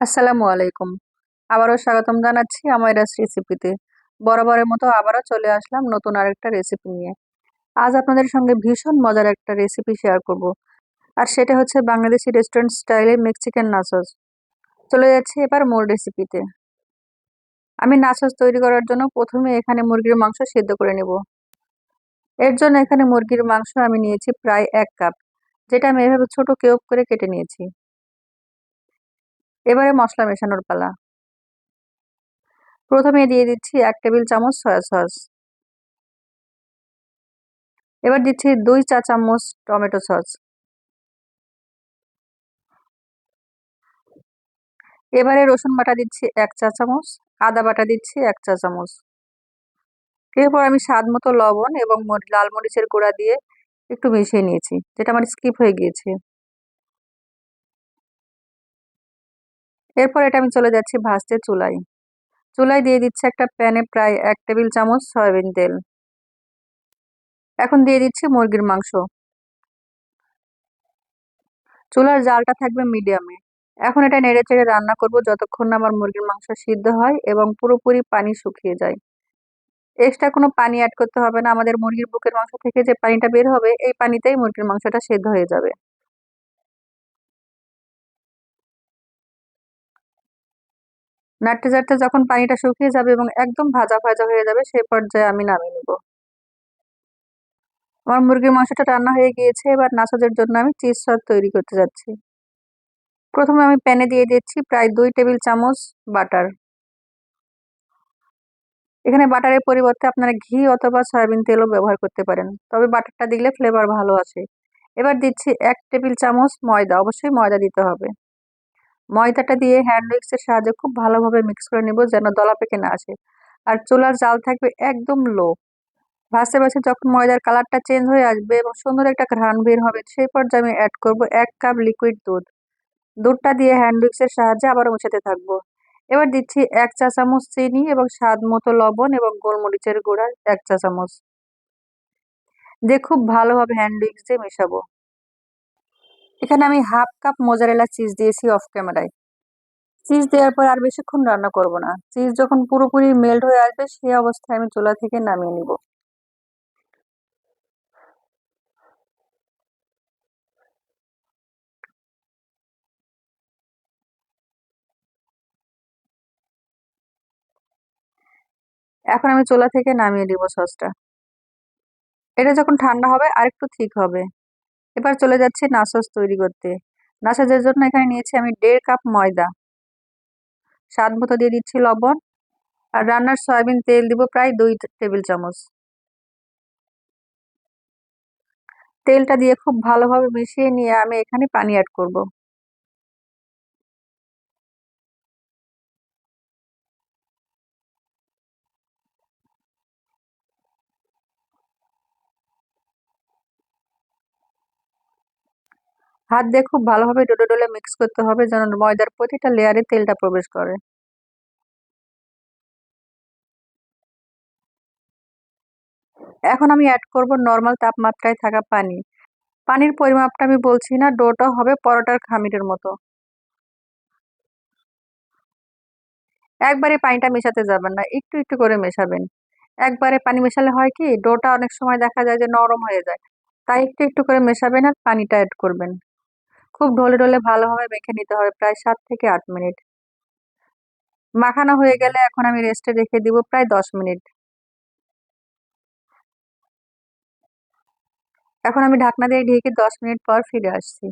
আসসালামু আলাইকুম। আবারও স্বাগতম জানাচ্ছি আমাইরাস রেসিপিতে। বরাবরের মতো আবারও চলে আসলাম নতুন আরেকটা রেসিপি নিয়ে। আজ আপনাদের সঙ্গে ভীষণ মজার একটা রেসিপি শেয়ার করব। আর সেটা হচ্ছে বাংলাদেশি রেস্টুরেন্ট স্টাইলে মেক্সিকান নাচোস। চলে যাচ্ছি এবার মূল রেসিপিতে। আমি নাচোস তৈরি করার জন্য প্রথমে এখানে মুরগির মাংস সিদ্ধ করে নেব। এর জন্য এখানে মুরগির মাংস আমি নিয়েছি প্রায় 1 কাপ, যেটা আমি এভাবে ছোট কিউব করে কেটে নিয়েছি। এবারে মশলা মেশানোর পালা। প্রথমে দিয়ে দিচ্ছি 1 টেবিল চামচ সয়া সস। এবার দিচ্ছি 2 চা চামচ টমেটো সস। এবারে রসুন বাটা দিচ্ছি 1 চা চামচ, আদা বাটা দিচ্ছি 1 চা চামচ। এরপর আমি স্বাদ মতো লবণ এবং লাল মরিচের গুঁড়া দিয়ে একটু মিশিয়ে নিয়েছি, যেটা আমার স্কিপ হয়ে গিয়েছে। এরপর এটা আমি চলে যাচ্ছি ভাজতে চুলায়। চুলায় দিয়ে দিচ্ছি একটা প্যানে প্রায় 1 টেবিল চামচ সয়াবিন তেল। এখন দিয়ে দিচ্ছি মুরগির মাংস। চুলার জালটা থাকবে মিডিয়ামে। এখন এটা নেড়ে চেড়ে রান্না করব যতক্ষণ না আমার মুরগির মাংস সিদ্ধ হয় এবং পুরোপুরি পানি শুকিয়ে যায়। এক্সট্রা কোনো পানি অ্যাড করতে হবে না। আমাদের মুরগির বুকের মাংস থেকে যে পানিটা বের হবে, এই পানিতেই মুরগির মাংসটা সেদ্ধ হয়ে যাবে। নাড়তে চাড়তে যখন পানিটা শুকিয়ে যাবে এবং একদম ভাজা ভাজা হয়ে যাবে, সেই পর্যায়ে আমি নামিয়ে নিব। আমার মুরগির মাংসটা রান্না হয়ে গিয়েছে। এবার নাচোদের জন্য আমি চিজ সস তৈরি করতে যাচ্ছি। প্রথমে আমি প্যানে দিয়ে দিচ্ছি প্রায় 2 টেবিল চামচ বাটার। এখানে বাটারের পরিবর্তে আপনারা ঘি অথবা সয়াবিন তেলও ব্যবহার করতে পারেন, তবে বাটারটা দিলে ফ্লেভার ভালো আসে। এবার দিচ্ছি 1 টেবিল চামচ ময়দা, অবশ্যই ময়দা দিতে হবে। ময়দাটা দিয়ে হ্যান্ড উইক্সের সাহায্যে খুব ভালোভাবে মিক্স করে নেব, যেন দলা পেকে না আসে। আর চুলার জাল থাকবে একদম লো। ভাজতে ভাজতে যখন ময়দার কালারটা চেঞ্জ হয়ে আসবে এবং সুন্দর একটা ঘ্রাণ বের হবে, সেই পর্যায়ে আমি অ্যাড করব 1 কাপ লিকুইড দুধ। দুধটা দিয়ে হ্যান্ড উইক্সের সাহায্যে আবারও মেশাতে থাকবো। এবার দিচ্ছি 1 চা চামচ চিনি এবং স্বাদ মতো লবণ এবং গোলমরিচের গুঁড়া 1 চা চামচ দিয়ে খুব ভালোভাবে হ্যান্ড উইক্স দিয়ে মেশাবো। এখানে আমি হাফ কাপ মোজারেলা চিজ দিয়েছি অফ ক্যামেরায়। চিজ দেওয়ার পর আর বেশিক্ষণ রান্না করব না। চিজ যখন পুরোপুরি মেল্ট হয়ে আসবে, সেই অবস্থায় আমি চুলা থেকে নামিয়ে নিব। এখন আমি চুলা থেকে নামিয়ে দিব সসটা। এটা যখন ঠান্ডা হবে আরেকটু ঠিক হবে। এবার চলে যাচ্ছি নাচোস তৈরি করতে। নাচোসের জন্য এখানে নিয়েছি আমি 1.5 কাপ ময়দা। স্বাদ মতো দিয়ে দিচ্ছি লবণ। আর রান্নার সয়াবিন তেল দিব প্রায় 2 টেবিল চামচ। তেলটা দিয়ে খুব ভালোভাবে মিশিয়ে নিয়ে আমি এখানে পানি অ্যাড করব। হাত দিয়ে খুব ভালোভাবে ডলে ডলে মিক্স করতে হবে, যেন ময়দার প্রতিটা লেয়ারে তেলটা প্রবেশ করে। এখন আমি অ্যাড করব নর্মাল তাপমাত্রায় থাকা পানি। পানির পরিমাপটা আমি বলছি না, ডোটা হবে পরোটার খামিরের মতো। একবারে পানিটা মেশাতে যাবেন না, একটু একটু করে মেশাবেন। একবারে পানি মেশালে হয় কি, ডোটা অনেক সময় দেখা যায় যে নরম হয়ে যায়। তাই একটু একটু করে মেশাবেন আর পানিটা অ্যাড করবেন। খুব ঢলে ঢলে ভালোভাবে মেখে নিতে হবে প্রায় 7 থেকে 8 মিনিট। মাখানো হয়ে গেলে এখন আমি রেস্টে রেখে দিব প্রায় 10 মিনিট। এখন আমি ঢাকনা দিয়ে ঢেকে 10 মিনিট পর ফিরে আসছি।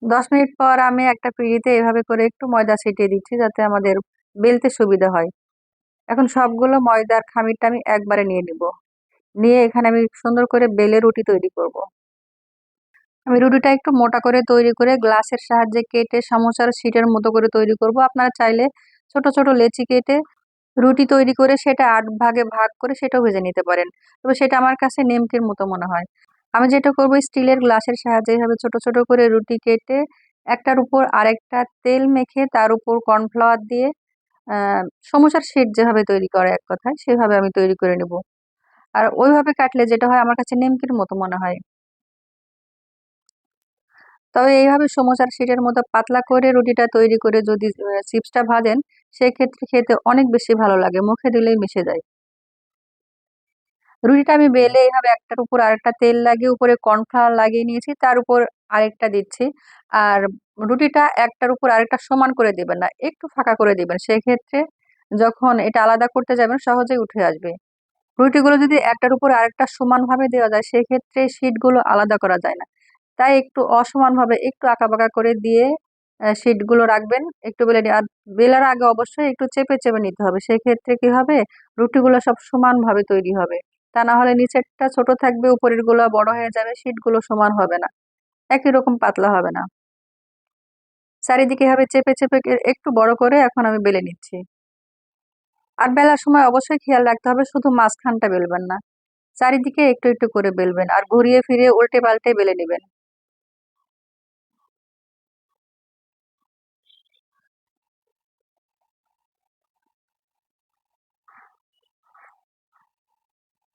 10 মিনিট পর আমি একটা পিঁড়িতে এভাবে করে একটু ময়দা ছিটিয়ে দিচ্ছি, যাতে আমাদের বেলতে সুবিধা হয়। এখন সবগুলো ময়দার খামিরটা আমি একবারে নিয়ে নিব। নিয়ে এখানে আমি সুন্দর করে বেলে রুটি তৈরি করব। আমি রুটিটা একটু মোটা করে তৈরি করে গ্লাসের সাহায্যে কেটে সমোসার শিটের মতো করে তৈরি করব। আপনারা চাইলে ছোট ছোট লেচি কেটে রুটি তৈরি করে সেটা 8 ভাগে ভাগ করে সেটাও ভেজে নিতে পারেন। তবে সেটা আমার কাছে নেমকির মতো মনে হয়। আমি যেটা করব, স্টিলের গ্লাসের সাহায্যে এভাবে ছোট ছোট করে রুটি কেটে একটার উপর আরেকটা তেল মেখে তার উপর কর্নফ্লাওয়ার দিয়ে আহ সমোসার শিট যেভাবে তৈরি করে এক কথায়, সেভাবে আমি তৈরি করে নেব। আর ওইভাবে কাটলে যেটা হয়, আমার কাছে নেমকির মতো মনে হয়। তবে এইভাবে সমোসার শিটের মতো পাতলা করে রুটিটা তৈরি করে যদি চিপসটা ভাজেন, সেক্ষেত্রে খেতে অনেক বেশি ভালো লাগে, মুখে দিলেই মিশে যায়। রুটিটা আমি বেলে এইভাবে একটার উপর আরেকটা তেল লাগিয়ে উপরে কর্নফ্লাওয়ার লাগিয়ে নিয়েছি, তার উপর আরেকটা দিচ্ছি। আর রুটিটা একটার উপর আরেকটা সমান করে দিবেন না, একটু ফাঁকা করে দিবেন, সেক্ষেত্রে যখন এটা আলাদা করতে যাবেন সহজেই উঠে আসবে। রুটিগুলো যদি একটার উপর আরেকটা সমানভাবে দেওয়া যায়, সেক্ষেত্রে শীটগুলো আলাদা করা যায় না। তাই একটু অসমানভাবে একটু আঁকাবাঁকা করে দিয়ে শীটগুলো রাখবেন, একটু বেলে আর বেলার আগে অবশ্যই একটু চেপে চেপে নিতে হবে, সেক্ষেত্রে কি হবে, রুটিগুলো সব সমানভাবে তৈরি হবে। তা না হলে নিচেরটা ছোট থাকবে, উপরের গুলো বড় হয়ে যাবে, শীটগুলো সমান হবে না, একই রকম পাতলা হবে না। চারিদিকে এভাবে চেপে চেপে একটু বড় করে এখন আমি বেলে নিচ্ছি। আর বেলার সময় অবশ্যই খেয়াল রাখতে হবে, শুধু মাঝখানটা বেলবেন না, চারিদিকে একটু একটু করে বেলবেন আর ঘুরিয়ে ফিরিয়ে উল্টে পাল্টে বেলে নেবেন।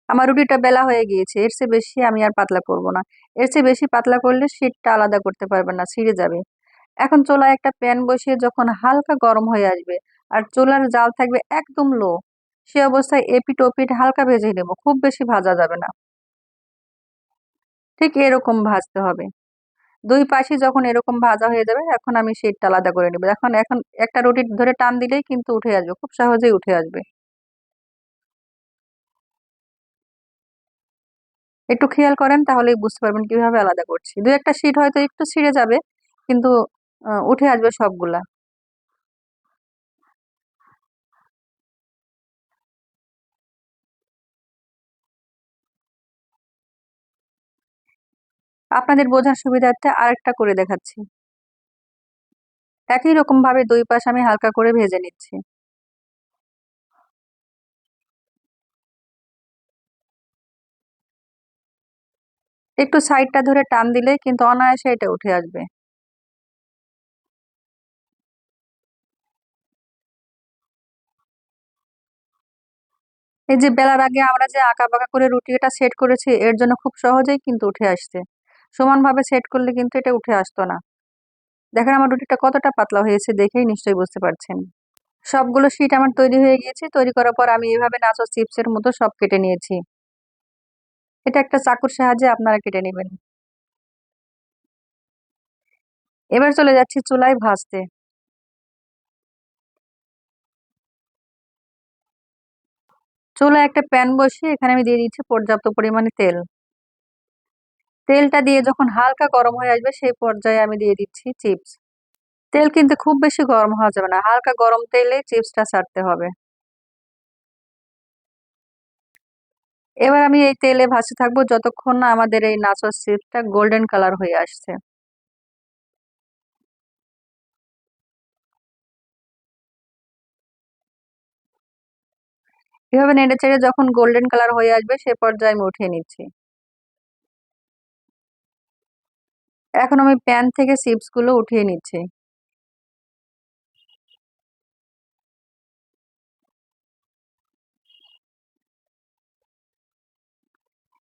আমার রুটিটা বেলা হয়ে গিয়েছে, এর চেয়ে বেশি আমি আর পাতলা করব না। এর চেয়ে বেশি পাতলা করলে শীটটা আলাদা করতে পারবেন না, ছিঁড়ে যাবে। এখন চুলায় একটা প্যান বসিয়ে যখন হালকা গরম হয়ে আসবে আর চুলার জাল থাকবে একদম লো, সে অবস্থায় এপিট ওপিট হালকা ভেজে নেব, খুব বেশি ভাজা যাবে না, ঠিক এরকম ভাজতে হবে। দুই পাশই যখন এরকম ভাজা হয়ে যাবে, এখন আমি শীটটা আলাদা করে নেবো। এখন এখন একটা রুটি ধরে টান দিলেই কিন্তু উঠে আসবে, খুব সহজেই উঠে আসবে। একটু খেয়াল করেন, তাহলেই বুঝতে পারবেন কিভাবে আলাদা করছি। দু একটা শীট হয়তো একটু ছিঁড়ে যাবে, কিন্তু উঠে আসবে সবগুলা। আপনাদের বোঝার সুবিধার্থে আরেকটা করে দেখাচ্ছি। একই রকম ভাবে দুই পাশ আমি হালকা করে ভেজে নিচ্ছি। একটু সাইডটা ধরে টান দিলে কিন্তু অনায়াসে এটা উঠে আসবে। এই যে বেলার আগে আমরা যে আঁকা বাঁকা করে রুটিটা সেট করেছি, এর জন্য খুব সহজেই কিন্তু উঠে আসছে। সমানভাবে সেট করলে কিন্তু এটা উঠে আসতো না। দেখেন আমার রুটিটা কতটা পাতলা হয়েছে, দেখেই নিশ্চয়ই বুঝতে পারছেন। সবগুলো শীট আমার তৈরি হয়ে গিয়েছে। তৈরি করার পর আমি এভাবে নাচো চিপসের মতো সব কেটে নিয়েছি। এটা একটা চাকুর সাহায্যে আপনারা কেটে নেবেন। এবার চলে যাচ্ছি চুলায় ভাজতে। চুলায় একটা প্যান বসিয়ে এখানে আমি দিয়ে দিচ্ছি পর্যাপ্ত পরিমাণে তেল। তেলটা দিয়ে যখন হালকা গরম হয়ে আসবে, সেই পর্যায়ে আমি দিয়ে দিচ্ছি চিপস। তেল কিন্তু খুব বেশি গরম হওয়া যাবে না, হালকা গরম তেলে চিপসটা ছাড়তে হবে। এবার আমি এই তেলে ভাজতে থাকবো যতক্ষণ না আমাদের এই নাচোস চিপসটা গোল্ডেন কালার হয়ে আসছে। এভাবে নেড়ে চেড়ে যখন গোল্ডেন কালার হয়ে আসবে, সে পর্যায়ে আমি উঠিয়ে নিচ্ছি। এখন আমি প্যান থেকে চিপস গুলো উঠিয়ে নিচ্ছি।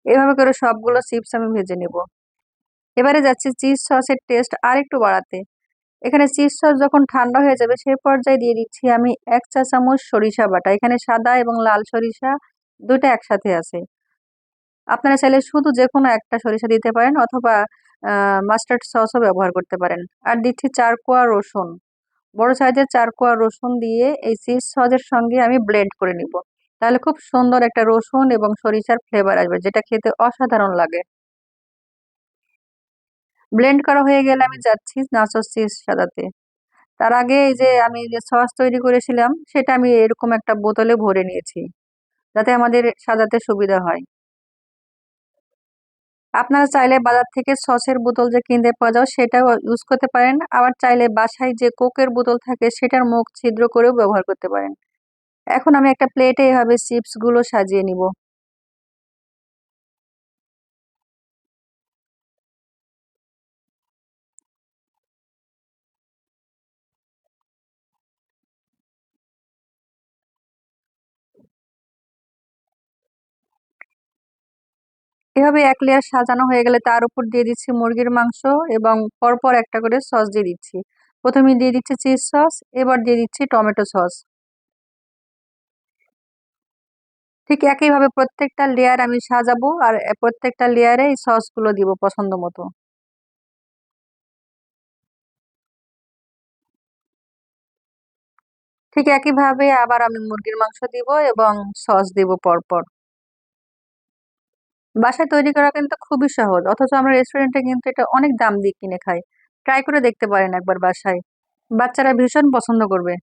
এভাবে করে সবগুলো চিপস আমি ভেজে নেব। এবারে যাচ্ছি চিজ সসের টেস্ট আর একটু বাড়াতে। এখানে চিজ সস যখন ঠান্ডা হয়ে যাবে, সেই পর্যায়ে দিয়ে দিচ্ছি আমি 1 চা চামচ সরিষা বাটা। এখানে সাদা এবং লাল সরিষা দুইটা একসাথে আছে। আপনারা চাইলে শুধু যে কোনো একটা সরিষা দিতে পারেন, অথবা মাস্টার্ড সসও ব্যবহার করতে পারেন। আর দিচ্ছি 4 কোয়া রসুন, বড় সাইজের 4 কোয়া রসুন দিয়ে এই চিজ সসের সঙ্গে আমি ব্লেন্ড করে নিব। তাহলে খুব সুন্দর একটা রসুন এবং সরিষার ফ্লেভার আসবে, যেটা খেতে অসাধারণ লাগে। ব্লেন্ড করা হয়ে গেলে আমি যাচ্ছি নাচো চিজ সাজাতে। তার আগে এই যে আমি যে সস তৈরি করেছিলাম, সেটা আমি এরকম একটা বোতলে ভরে নিয়েছি, যাতে আমাদের সাজাতে সুবিধা হয়। আপনারা চাইলে বাজার থেকে সসের বোতল যে কিনতে পাওয়া যায় সেটাও ইউজ করতে পারেন, আবার চাইলে বাসায় যে কোকের বোতল থাকে সেটার মুখ ছিদ্র করেও ব্যবহার করতে পারেন। এখন আমি একটা প্লেটে এভাবে চিপস গুলো সাজিয়ে নিব। এভাবে এক লেয়ার সাজানো হয়ে গেলে তার উপর দিয়ে দিচ্ছি মুরগির মাংস এবং পরপর একটা করে সস দিয়ে দিচ্ছি। প্রথমে দিয়ে দিচ্ছি চিজ সস, এবার দিয়ে দিচ্ছি টমেটো সস। ঠিক একইভাবে প্রত্যেকটা লেয়ার আমি সাজাবো আর প্রত্যেকটা লেয়ারে এই সসগুলো দিব পছন্দ মতো। ঠিক একইভাবে আবার আমি মুরগির মাংস দিব এবং সস দিব পরপর। বাসায় তৈরি করা কিন্তু খুবই সহজ, অথচ আমরা রেস্টুরেন্টে কিন্তু এটা অনেক দাম দিয়ে কিনে খাই। ট্রাই করে দেখতে পারেন একবার বাসায়, বাচ্চারা ভীষণ পছন্দ করবে।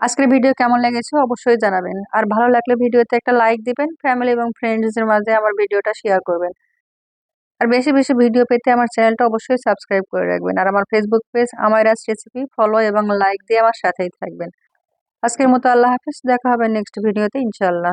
আজকের ভিডিও কেমন লেগেছে অবশ্যই জানাবেন, আর ভালো লাগলে ভিডিওতে একটা লাইক দিবেন, ফ্যামিলি এবং ফ্রেন্ডসদের মাঝে আমার ভিডিওটা শেয়ার করবেন। আর বেশি বেশি ভিডিও পেতে আমার চ্যানেলটা অবশ্যই সাবস্ক্রাইব করে রাখবেন, আর আমার ফেসবুক পেজ আমাইরাস রেসিপি ফলো এবং লাইক দিয়ে আমার সাথেই থাকবেন। আজকের মতো আল্লাহ হাফেজ, দেখা হবে নেক্সট ভিডিওতে ইনশাআল্লাহ।